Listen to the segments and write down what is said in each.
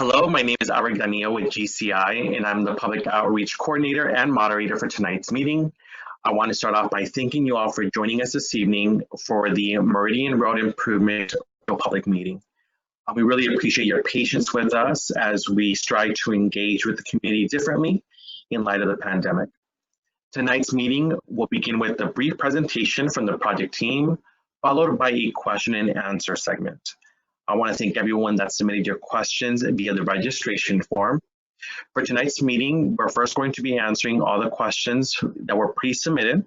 Hello, my name is Albert Ganillo with GCI, and I'm the Public Outreach Coordinator and Moderator for tonight's meeting. I want to start off by thanking you all for joining us this evening for the Meridian Road Improvement Public Meeting. We really appreciate your patience with us as we strive to engage with the community differently in light of the pandemic. Tonight's meeting will begin with a brief presentation from the project team, followed by a question and answer segment. I want to thank everyone that submitted your questions via the registration form. For tonight's meeting, we're first going to be answering all the questions that were pre-submitted.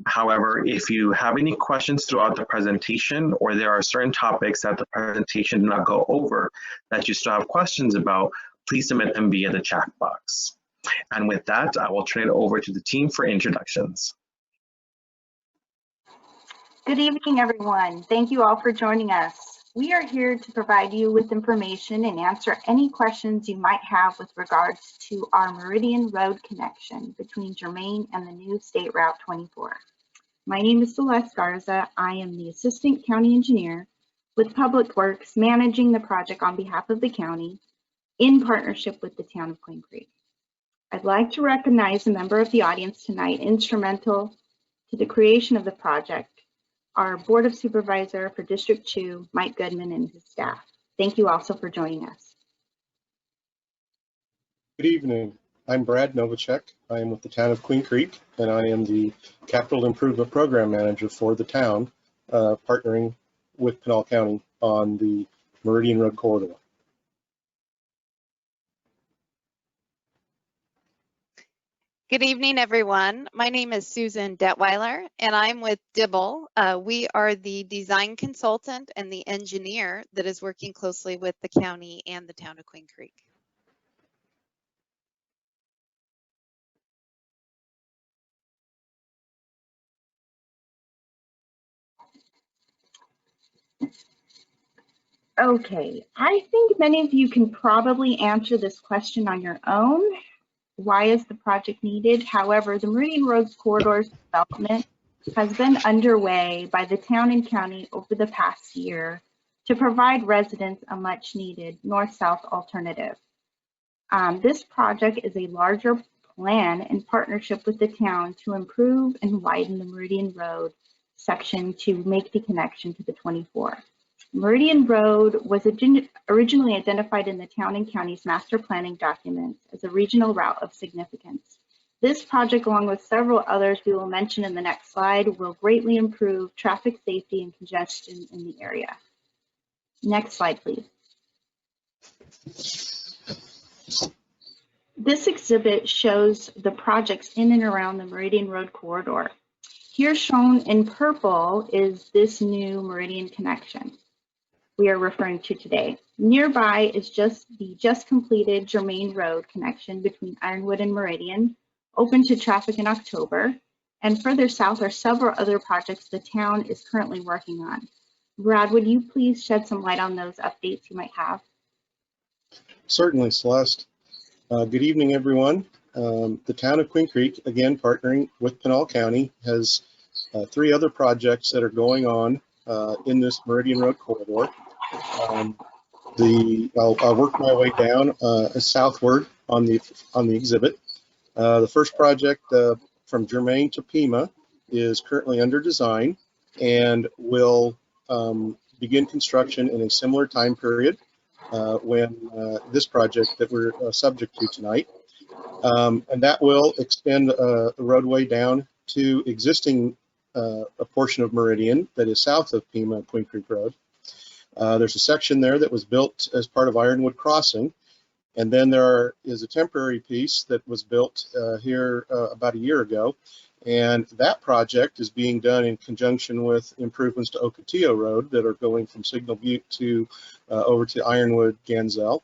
However, if you have any questions throughout the presentation, or there are certain topics that the presentation did not go over that you still have questions about, please submit them via the chat box. And with that, I will turn it over to the team for introductions. Good evening, everyone. Thank you all for joining us. We are here to provide you with information and answer any questions you might have with regards to our Meridian Road connection between Germann and the new State Route 24. My name is Celeste Garza. I am the Assistant County Engineer with Public Works, managing the project on behalf of the county in partnership with the town of Queen Creek. I'd like to recognize a member of the audience tonight instrumental to the creation of the project, our Board of Supervisor for District 2, Mike Goodman, and his staff. Thank you also for joining us. Good evening. I'm Brad Novacek. I am with the town of Queen Creek, and I am the Capital Improvement Program Manager for the town, partnering with Pinal County on the Meridian Road Corridor. Good evening, everyone. My name is Susan Detweiler, and I'm with Dibble. We are the design consultant and the engineer that is working closely with the county and the town of Queen Creek. Okay, I think many of you can probably answer this question on your own. Why is the project needed? However, the Meridian Roads Corridor's development has been underway by the town and county over the past year to provide residents a much needed north-south alternative. This project is a larger plan in partnership with the town to improve and widen the Meridian Road section to make the connection to the 24. Meridian Road was originally identified in the town and county's master planning documents as a regional route of significance. This project, along with several others we will mention in the next slide, will greatly improve traffic safety and congestion in the area. Next slide, please. This exhibit shows the projects in and around the Meridian Road corridor. Here shown in purple is this new Meridian connection we are referring to today. Nearby is the just completed Germann Road connection between Ironwood and Meridian, open to traffic in October. And further south are several other projects the town is currently working on. Brad, would you please shed some light on those updates you might have? Certainly, Celeste. Good evening, everyone. The town of Queen Creek, again partnering with Pinal County, has 3 other projects that are going on in this Meridian Road corridor. I'll work my way down southward on the exhibit. The first project from Germann to Pima is currently under design and will begin construction in a similar time period when this project that we're subject to tonight. And that will extend the roadway down to existing a portion of Meridian that is south of Pima Queen Creek Road. There's a section there that was built as part of Ironwood Crossing, and then there is a temporary piece that was built here about a year ago, and that project is being done in conjunction with improvements to Ocotillo Road that are going from Signal Butte to over to Ironwood Ganzel.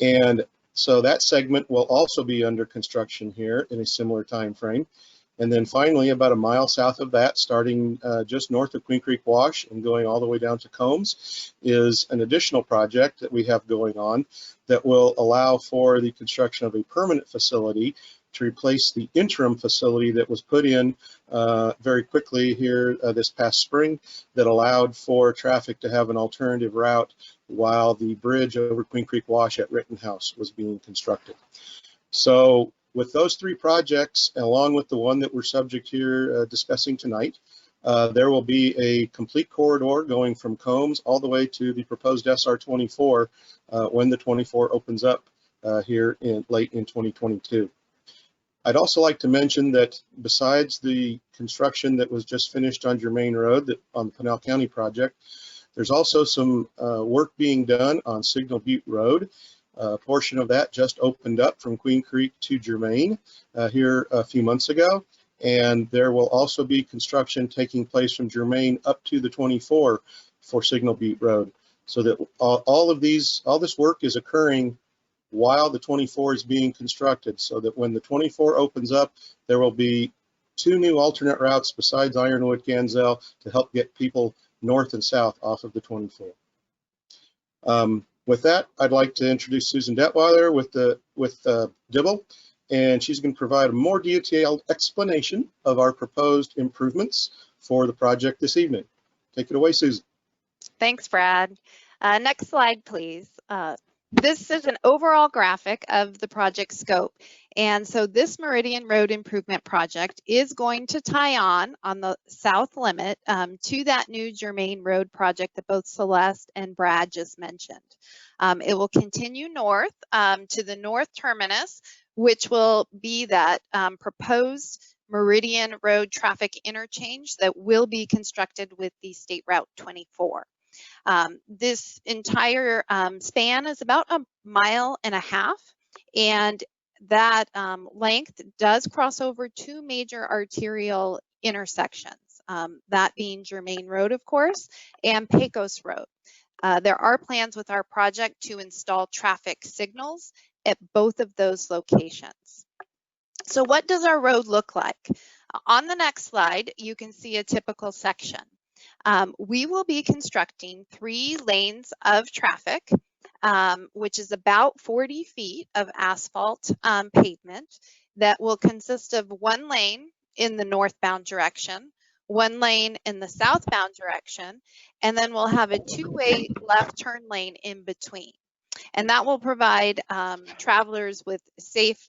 And so that segment will also be under construction here in a similar time frame. And then finally, about a mile south of that, starting just north of Queen Creek Wash and going all the way down to Combs, is an additional project that we have going on that will allow for the construction of a permanent facility to replace the interim facility that was put in very quickly here this past spring that allowed for traffic to have an alternative route while the bridge over Queen Creek Wash at Rittenhouse was being constructed. So with those three projects, along with the one that we're subject here discussing tonight, there will be a complete corridor going from Combs all the way to the proposed SR24 when the 24 opens up here late in 2022. I'd also like to mention that besides the construction that was just finished on Germain Road on the Pinal County project, there's also some work being done on Signal Butte Road. A portion of that just opened up from Queen Creek to Germain here a few months ago. And there will also be construction taking place from Germain up to the 24 for Signal Butte Road. So that all this work is occurring while the 24 is being constructed, so that when the 24 opens up, there will be two new alternate routes besides Ironwood Ganzel to help get people north and south off of the 24. With that, I'd like to introduce Susan Detweiler with Dibble, and she's going to provide a more detailed explanation of our proposed improvements for the project this evening. Take it away, Susan. Thanks, Brad. Next slide, please. This is an overall graphic of the project scope. And so this Meridian Road Improvement Project is going to tie on the south limit to that new Germain Road project that both Celeste and Brad just mentioned. It will continue north to the north terminus, which will be that proposed Meridian Road traffic interchange that will be constructed with the State Route 24. This entire span is about 1.5 miles, and that length does cross over two major arterial intersections, that being Germain Road, of course, and Pecos Road. There are plans with our project to install traffic signals at both of those locations. So what does our road look like? On the next slide, you can see a typical section. We will be constructing 3 lanes of traffic, which is about 40 feet of asphalt pavement that will consist of 1 lane in the northbound direction, 1 lane in the southbound direction, and then we'll have a 2-way left turn lane in between. And that will provide travelers with safe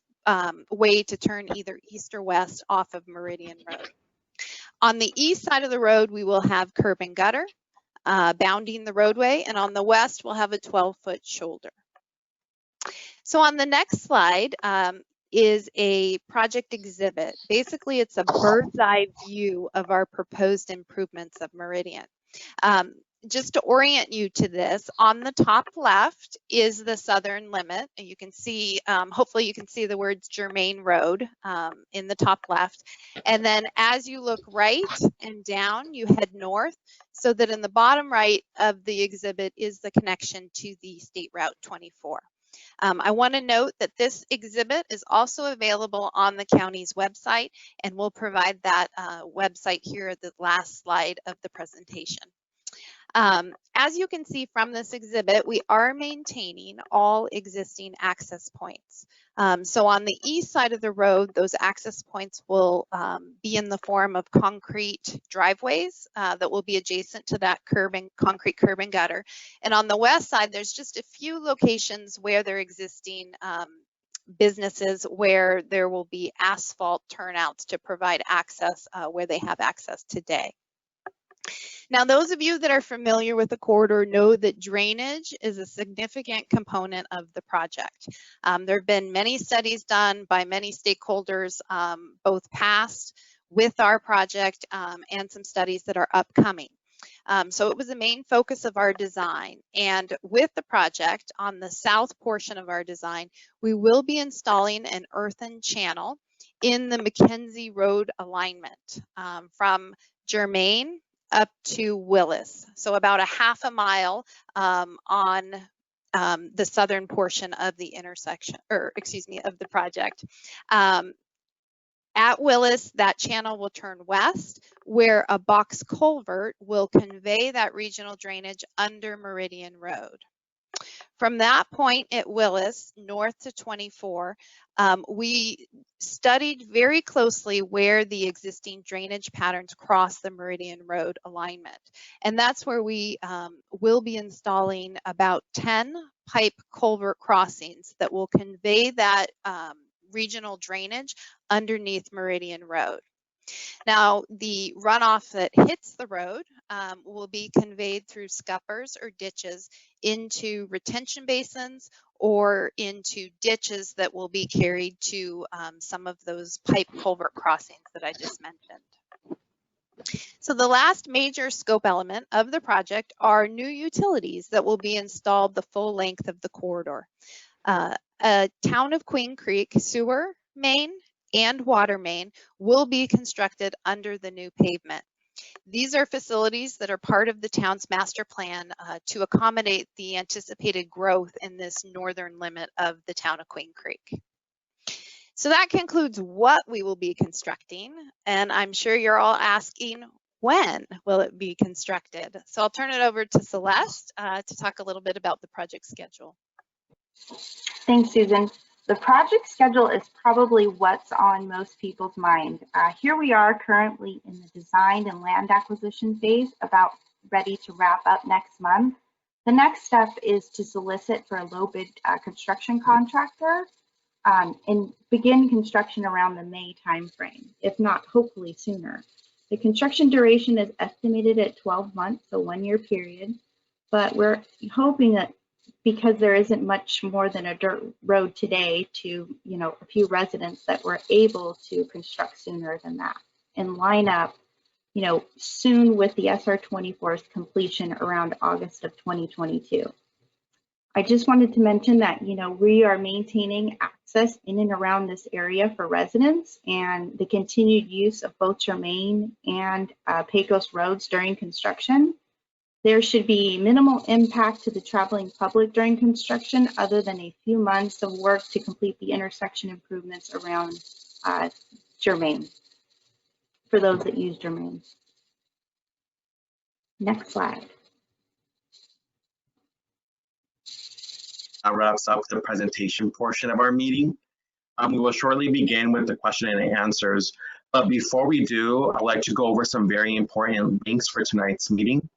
way to turn either east or west off of Meridian Road. On the east side of the road, we will have curb and gutter bounding the roadway, and on the west, we'll have a 12-foot shoulder. So on the next slide is a project exhibit. Basically, it's a bird's eye view of our proposed improvements of Meridian. Just to orient you to this, on the top left is the southern limit. And you can see, hopefully you can see the words Germain Road in the top left. And then as you look right and down, you head north, so that in the bottom right of the exhibit is the connection to the State Route 24. I want to note that this exhibit is also available on the county's website, and we'll provide that website here at the last slide of the presentation. As you can see from this exhibit, we are maintaining all existing access points. So on the east side of the road, those access points will be in the form of concrete driveways that will be adjacent to that concrete curb and gutter. And on the west side, there's just a few locations where there are existing businesses where there will be asphalt turnouts to provide access where they have access today. Now, those of you that are familiar with the corridor know that drainage is a significant component of the project. There have been many studies done by many stakeholders, both past with our project and some studies that are upcoming. So it was a main focus of our design. And with the project on the south portion of our design, we will be installing an earthen channel in the McKenzie Road alignment from Germain up to Willis, so about 1/2 mile on the southern portion of the intersection, or excuse me, of the project. At Willis, that channel will turn west, where a box culvert will convey that regional drainage under Meridian Road. From that point at Willis, north to 24, we studied very closely where the existing drainage patterns cross the Meridian Road alignment. And that's where we will be installing about 10 pipe culvert crossings that will convey that regional drainage underneath Meridian Road. Now, the runoff that hits the road will be conveyed through scuppers or ditches into retention basins or into ditches that will be carried to some of those pipe culvert crossings that I just mentioned. So the last major scope element of the project are new utilities that will be installed the full length of the corridor. A Town of Queen Creek sewer main and water main will be constructed under the new pavement. These are facilities that are part of the town's master plan to accommodate the anticipated growth in this northern limit of the town of Queen Creek. So that concludes what we will be constructing, and I'm sure you're all asking, when will it be constructed? So I'll turn it over to Celeste to talk a little bit about the project schedule. Thanks, Susan. The project schedule is probably what's on most people's mind. Here we are currently in the design and land acquisition phase, about ready to wrap up next month. The next step is to solicit for a low bid construction contractor and begin construction around the May timeframe, if not hopefully sooner. The construction duration is estimated at 12 months, so 1 year period, but we're hoping that because there isn't much more than a dirt road today to, a few residents, that we're able to construct sooner than that and line up, soon with the SR24's completion around August of 2022. I just wanted to mention that, we are maintaining access in and around this area for residents, and the continued use of both Germann and Pecos roads during construction. There should be minimal impact to the traveling public during construction, other than a few months of work to complete the intersection improvements around Germann, for those that use Germann. Next slide. That wraps up the presentation portion of our meeting. We will shortly begin with the question and answers, but before we do, I'd like to go over some very important links for tonight's meeting.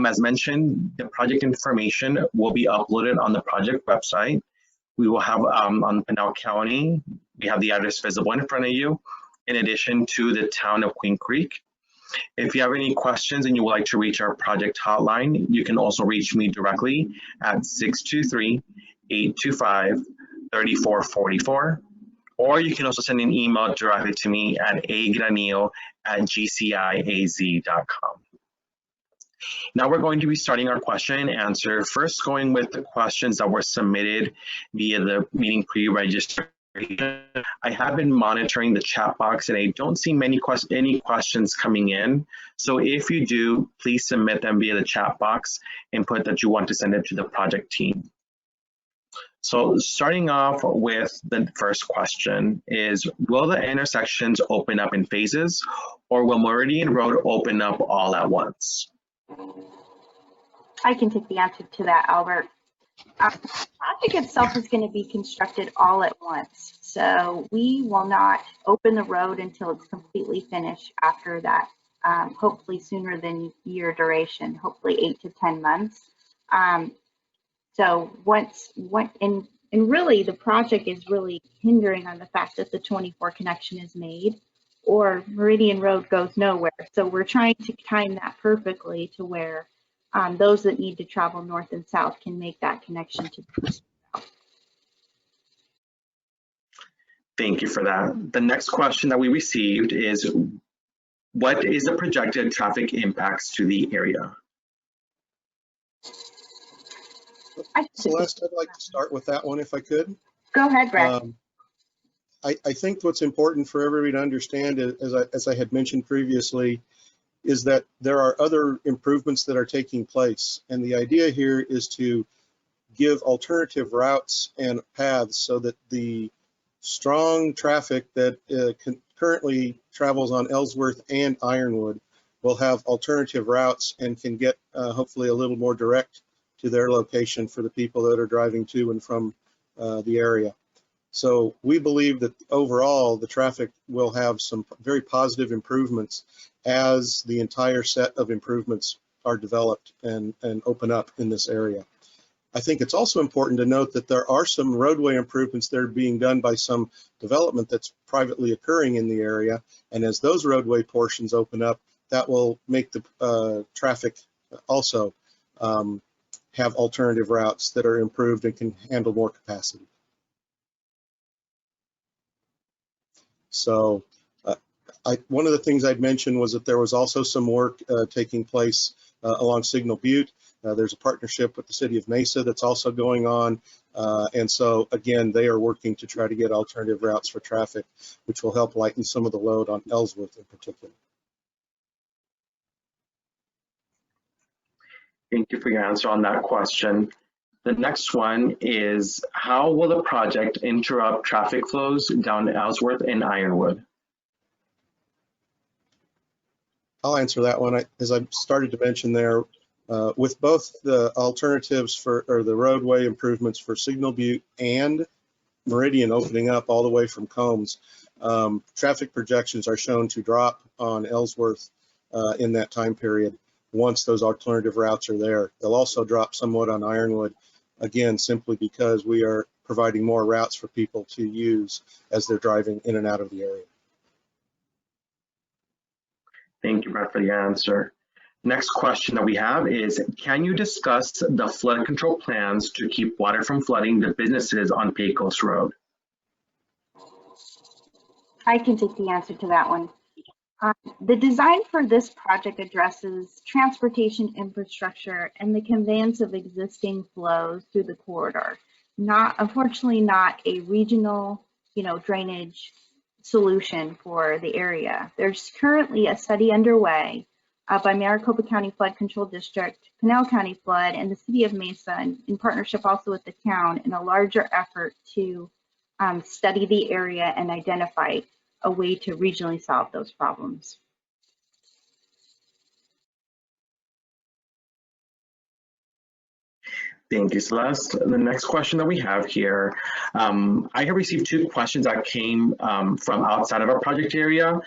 As mentioned, the project information will be uploaded on the project website. We will have on Pinal County, we have the address visible in front of you, in addition to the town of Queen Creek. If you have any questions and you would like to reach our project hotline, you can also reach me directly at 623-825-3444, or you can also send an email directly to me at agranillo@gciaz.com. Now we're going to be starting our question and answer, first going with the questions that were submitted via the meeting pre-registration. I have been monitoring the chat box and I don't see any questions coming in. So if you do, please submit them via the chat box and put that you want to send it to the project team. So starting off with the first question is, will the intersections open up in phases, or will Meridian Road open up all at once? I can take the answer to that, Albert. The project itself is going to be constructed all at once, so we will not open the road until it's completely finished after that, hopefully sooner than year duration, hopefully 8 to 10 months. So and really the project is really hindering on the fact that the 24 connection is made, or Meridian Road goes nowhere. So we're trying to time that perfectly to where those that need to travel north and south can make that connection to the south. Thank you for that. The next question that we received is, what is the projected traffic impacts to the area? Celeste, I'd like to start with that one if I could. Go ahead, Brett. I think what's important for everybody to understand, as I had mentioned previously, is that there are other improvements that are taking place. And the idea here is to give alternative routes and paths so that the strong traffic that currently travels on Ellsworth and Ironwood will have alternative routes and can get hopefully a little more direct to their location for the people that are driving to and from the area. So we believe that overall the traffic will have some very positive improvements as the entire set of improvements are developed and open up in this area. I think it's also important to note that there are some roadway improvements that are being done by some development that's privately occurring in the area. And as those roadway portions open up, that will make the traffic also have alternative routes that are improved and can handle more capacity. So one of the things I'd mentioned was that there was also some work taking place along Signal Butte. There's a partnership with the city of Mesa that's also going on. And so again, they are working to try to get alternative routes for traffic, which will help lighten some of the load on Ellsworth in particular. Thank you for your answer on that question. The next one is, how will the project interrupt traffic flows down Ellsworth and Ironwood? I'll answer that one. As I started to mention there, with both the alternatives or the roadway improvements for Signal Butte and Meridian opening up all the way from Combs, traffic projections are shown to drop on Ellsworth in that time period once those alternative routes are there. They'll also drop somewhat on Ironwood, again, simply because we are providing more routes for people to use as they're driving in and out of the area. Thank you, Brett, for the answer. Next question that we have is, can you discuss the flood control plans to keep water from flooding the businesses on Pecos Road? I can take the answer to that one. The design for this project addresses transportation infrastructure and the conveyance of existing flows through the corridor. Unfortunately, not a regional, drainage solution for the area. There's currently a study underway by Maricopa County Flood Control District, Pinal County Flood, and the City of Mesa, in partnership also with the town, in a larger effort to study the area and identify a way to regionally solve those problems. Thank you, Celeste. The next question that we have here, I have received 2 questions that came from outside of our project area,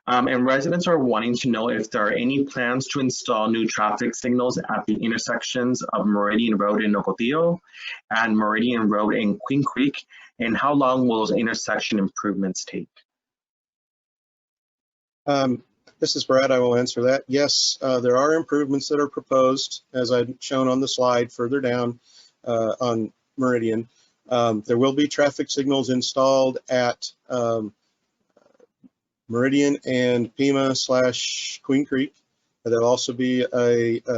and residents are wanting to know if there are any plans to install new traffic signals at the intersections of Meridian Road in Ocotillo and Meridian Road in Queen Creek, and how long will those intersection improvements take? This is Brad. I will answer that. Yes, there are improvements that are proposed, as I've shown on the slide further down on Meridian. There will be traffic signals installed at Meridian and Pima/Queen Creek. There'll also be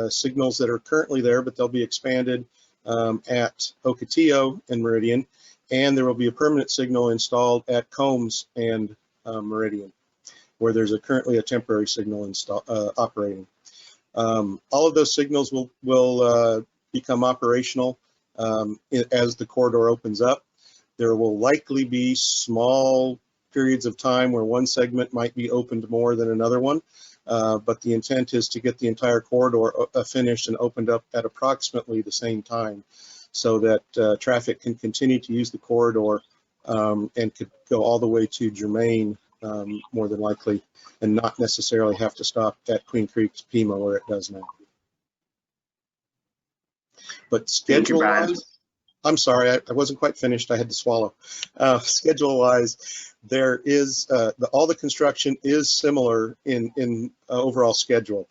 signals that are currently there, but they'll be expanded at Ocotillo and Meridian. And there will be a permanent signal installed at Combs and Meridian, where there's currently a temporary signal operating. All of those signals will become operational as the corridor opens up. There will likely be small periods of time where one segment might be opened more than another one, but the intent is to get the entire corridor finished and opened up at approximately the same time, so that traffic can continue to use the corridor and could go all the way to Germann, more than likely, and not necessarily have to stop at Queen Creek's Pima where it does now. But schedule-wise, I'm sorry, I wasn't quite finished. I had to swallow. Schedule-wise, there is all the construction is similar in overall schedule.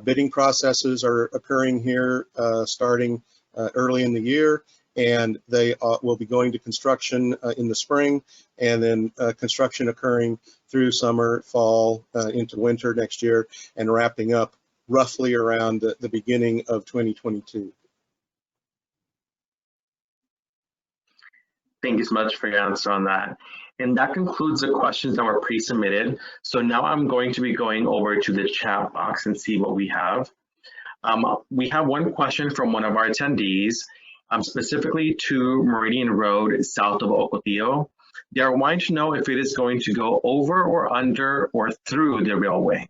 Bidding processes are occurring here starting early in the year, and they will be going to construction in the spring, and then construction occurring through summer, fall, into winter next year, and wrapping up roughly around the beginning of 2022. Thank you so much for your answer on that. And that concludes the questions that were pre-submitted. So now I'm going to be going over to the chat box and see what we have. We have one question from one of our attendees, specifically to Meridian Road south of Ocotillo. They are wanting to know if it is going to go over or under or through the railway.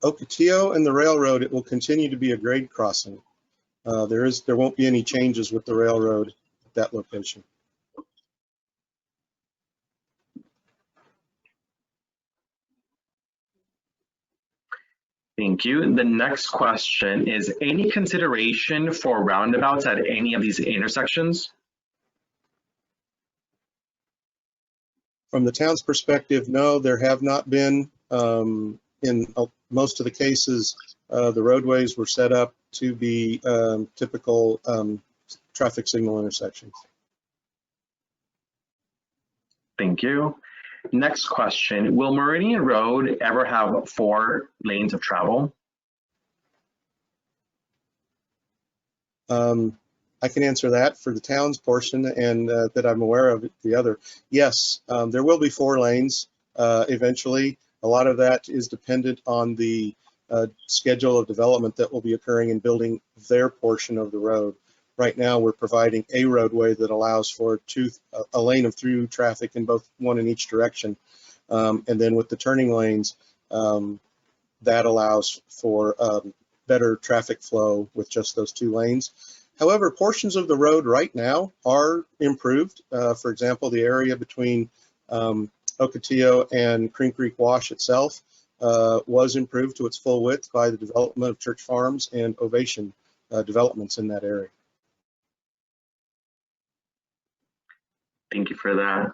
Ocotillo and the railroad, it will continue to be a grade crossing. There won't be any changes with the railroad at that location. Thank you. The next question is, any consideration for roundabouts at any of these intersections? From the town's perspective, no, there have not been. In most of the cases, the roadways were set up to be typical traffic signal intersections. Thank you. Next question, will Meridian Road ever have 4 lanes of travel? I can answer that for the town's portion, and that I'm aware of the other. Yes, there will be 4 lanes eventually. A lot of that is dependent on the schedule of development that will be occurring in building their portion of the road. Right now, we're providing a roadway that allows for a lane of through traffic in both, one in each direction. And then with the turning lanes, that allows for better traffic flow with just those 2 lanes. However, portions of the road right now are improved. For example, the area between Ocotillo and Cream Creek Wash itself was improved to its full width by the development of Church Farms and Ovation developments in that area. Thank you for that.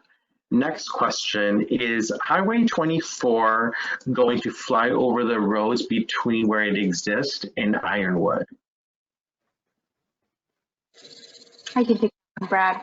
Next question, is Highway 24 going to fly over the roads between where it exists and Ironwood? I can take that, Brad.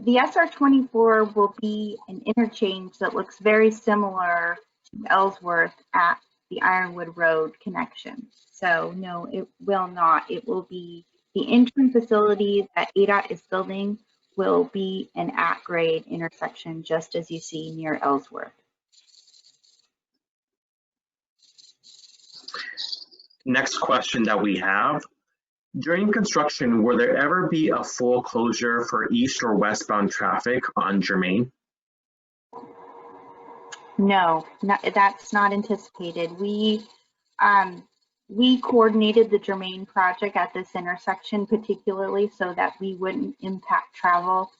The SR-24 will be an interchange that looks very similar to Ellsworth at the Ironwood Road connection. So no, it will not. It will be the interim facility that ADOT is building will be an at-grade intersection, just as you see near Ellsworth. Next question that we have, during construction, will there ever be a full closure for east or westbound traffic on Germain? No, that's not anticipated. We coordinated the Germain project at this intersection particularly so that we wouldn't impact travel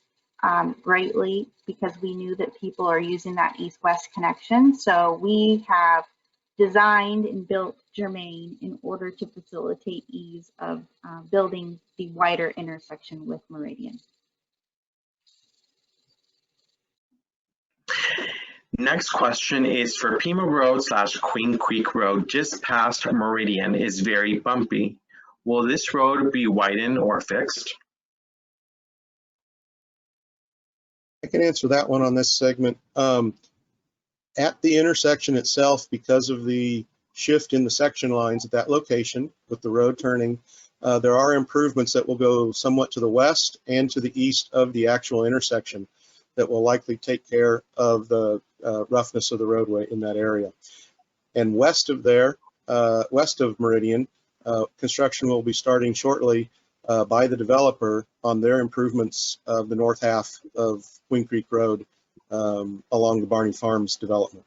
greatly, because we knew that people are using that east-west connection. So we have designed and built Germain in order to facilitate ease of building the wider intersection with Meridian. Next question is for Pima Road / Queen Creek Road, just past Meridian, is very bumpy. Will this road be widened or fixed? I can answer that one on this segment. At the intersection itself, because of the shift in the section lines at that location with the road turning, there are improvements that will go somewhat to the west and to the east of the actual intersection that will likely take care of the roughness of the roadway in that area. And west of there, west of Meridian, construction will be starting shortly by the developer on their improvements of the north half of Queen Creek Road along the Barney Farms development.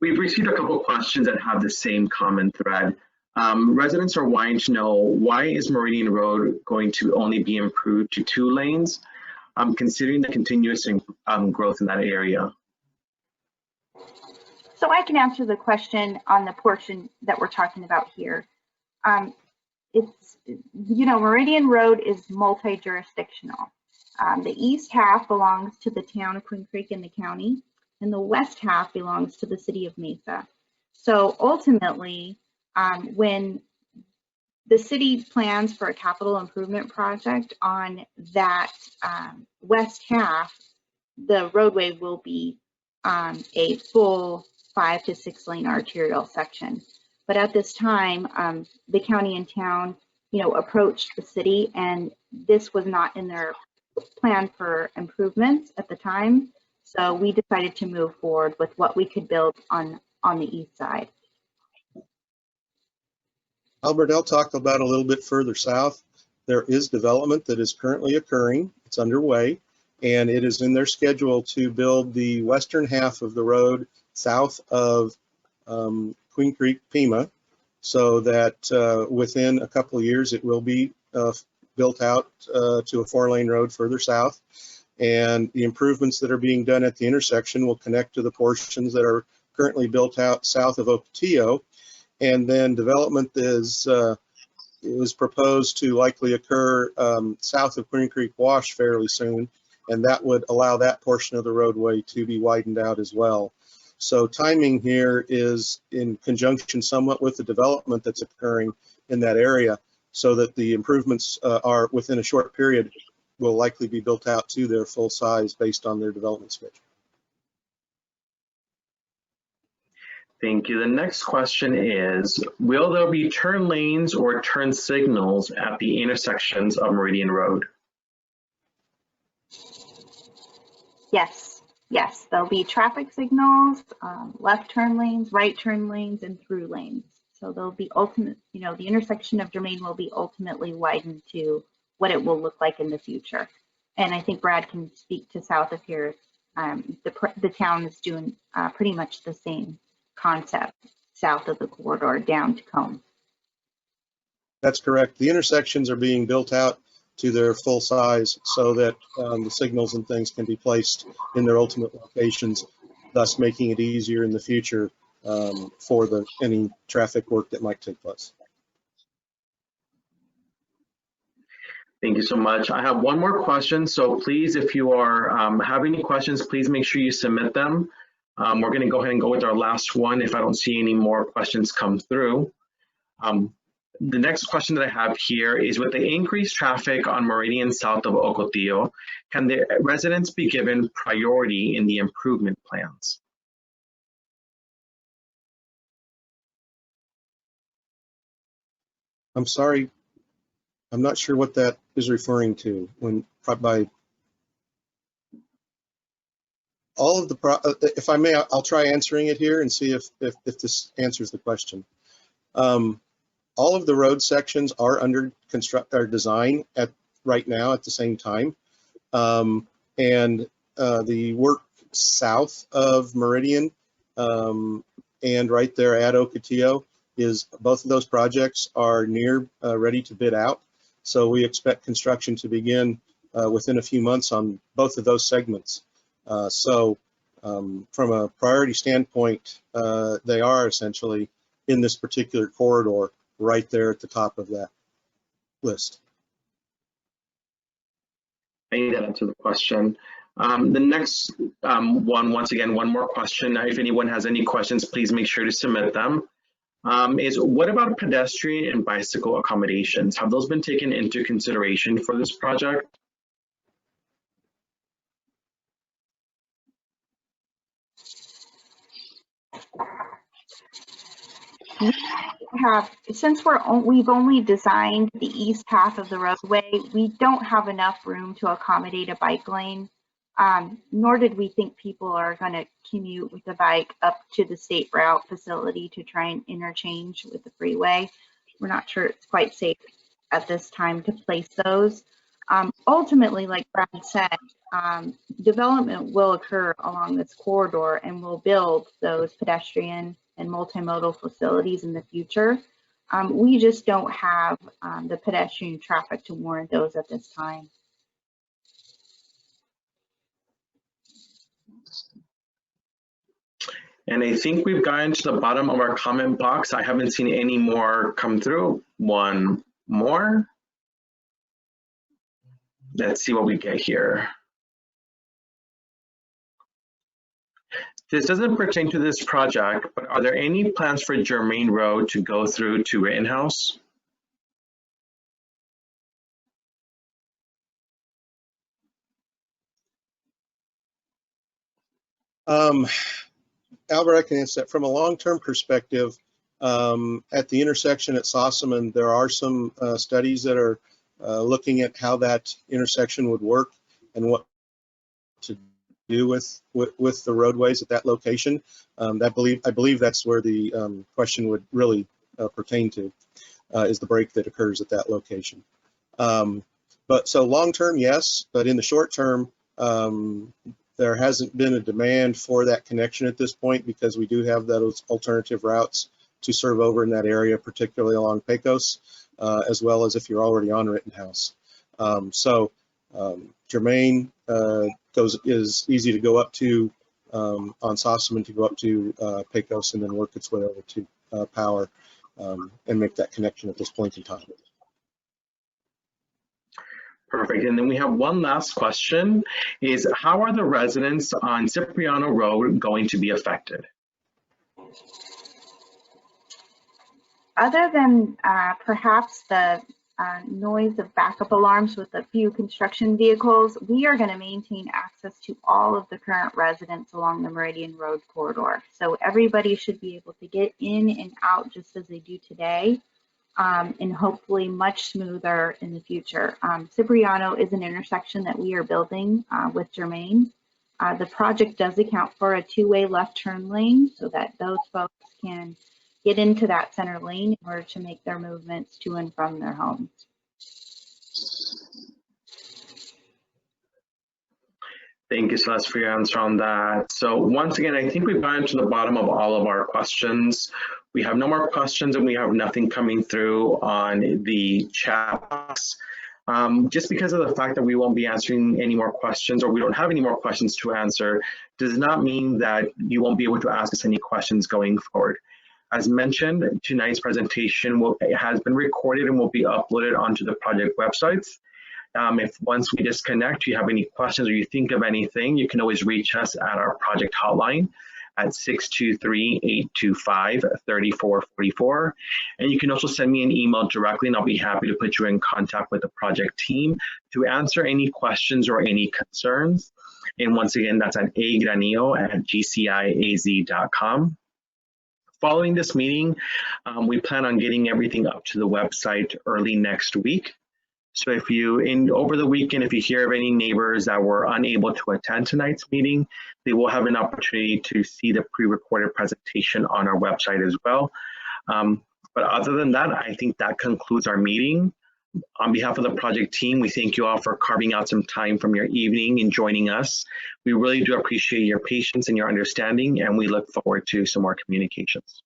We've received a couple of questions that have the same common thread. Residents are wanting to know, why is Meridian Road going to only be improved to 2 lanes, considering the continuous growth in that area? So I can answer the question on the portion that we're talking about here. It's, Meridian Road is multi-jurisdictional. The east half belongs to the town of Queen Creek in the county, and the west half belongs to the city of Mesa. So ultimately, when the city plans for a capital improvement project on that west half, the roadway will be a full 5 to 6 lane arterial section. But at this time, the county and town, approached the city, and this was not in their plan for improvements at the time. So we decided to move forward with what we could build on the east side. Albert, I'll talk about a little bit further south. There is development that is currently occurring. It's underway. and it is in their schedule to build the western half of the road south of Queen Creek, Pima, so that within a couple of years it will be built out to a 4-lane road further south. And the improvements that are being done at the intersection will connect to the portions that are currently built out south of Ocotillo. And then development is proposed to likely occur south of Queen Creek Wash fairly soon, and that would allow that portion of the roadway to be widened out as well. So timing here is in conjunction somewhat with the development that's occurring in that area, so that the improvements are within a short period will likely be built out to their full size based on their development schedule. Thank you. The next question is, will there be turn lanes or turn signals at the intersections of Meridian Road? Yes, yes, there'll be traffic signals, left turn lanes, right turn lanes, and through lanes. So there'll be the intersection of Germain will be ultimately widened to what it will look like in the future. And I think Brad can speak to south of here. The town is doing pretty much the same concept south of the corridor down to Combe. That's correct. The intersections are being built out to their full size so that the signals and things can be placed in their ultimate locations, thus making it easier in the future for any traffic work that might take place. Thank you so much. I have one more question. So please, if you are have any questions, please make sure you submit them. We're going to go ahead and go with our last one if I don't see any more questions come through. The next question that I have here is, with the increased traffic on Meridian south of Ocotillo, can the residents be given priority in the improvement plans? I'm sorry, I'm not sure what that is referring to when by all of the, if I may, I'll try answering it here and see if this answers the question. All of the road sections are under design right now at the same time. And the work south of Meridian and right there at Ocotillo is both of those projects are near ready to bid out. So we expect construction to begin within a few months on both of those segments. So from a priority standpoint, they are essentially in this particular corridor right there at the top of that list. I need that answer the question. The next one, once again, one more question. If anyone has any questions, please make sure to submit them. Is what about pedestrian and bicycle accommodations? Have those been taken into consideration for this project? Since we've only designed the east half of the roadway, we don't have enough room to accommodate a bike lane, nor did we think people are going to commute with the bike up to the state route facility to try and interchange with the freeway. We're not sure it's quite safe at this time to place those. Ultimately, like Brad said, development will occur along this corridor and we'll build those pedestrian and multimodal facilities in the future. We just don't have the pedestrian traffic to warrant those at this time. And I think we've gotten to the bottom of our comment box. I haven't seen any more come through. One more. Let's see what we get here. This doesn't pertain to this project, but are there any plans for Germain Road to go through to Rittenhouse? Albert, I can answer that. From a long-term perspective, at the intersection at Sossaman, there are some studies that are looking at how that intersection would work and what to do with the roadways at that location. I believe that's where the question would really pertain to, is the break that occurs at that location. But so long-term, yes, but in the short term, There hasn't been a demand for that connection at this point because we do have those alternative routes to serve over in that area, particularly along Pecos, as well as if you're already on Rittenhouse. Germain is easy to go up to on Sossaman to go up to Pecos and then work its way over to Power and make that connection at this point in time. Perfect. And then we have one last question is, how are the residents on Cipriano Road going to be affected? Other than perhaps the noise of backup alarms with a few construction vehicles, we are going to maintain access to all of the current residents along the Meridian Road corridor. So everybody should be able to get in and out just as they do today, and hopefully much smoother in the future. Cipriano is an intersection that we are building with Germain. The project does account for a two-way left turn lane so that those folks can get into that center lane in order to make their movements to and from their homes. Thank you, Celeste, for your answer on that. So once again, I think we've gotten to the bottom of all of our questions. We have no more questions and we have nothing coming through on the chat box. Just because of the fact that we won't be answering any more questions or we don't have any more questions to answer does not mean that you won't be able to ask us any questions going forward. As mentioned, tonight's presentation has been recorded and will be uploaded onto the project websites. If once we disconnect, you have any questions or you think of anything, you can always reach us at our project hotline at 623-825-3444. And you can also send me an email directly and I'll be happy to put you in contact with the project team to answer any questions or any concerns. And once again, that's at agranillo@gciaz.com. Following this meeting, we plan on getting everything up to the website early next week. So if you, over the weekend, if you hear of any neighbors that were unable to attend tonight's meeting, they will have an opportunity to see the pre-recorded presentation on our website as well. But other than that, I think that concludes our meeting. On behalf of the project team, we thank you all for carving out some time from your evening and joining us. We really do appreciate your patience and your understanding, and we look forward to some more communications.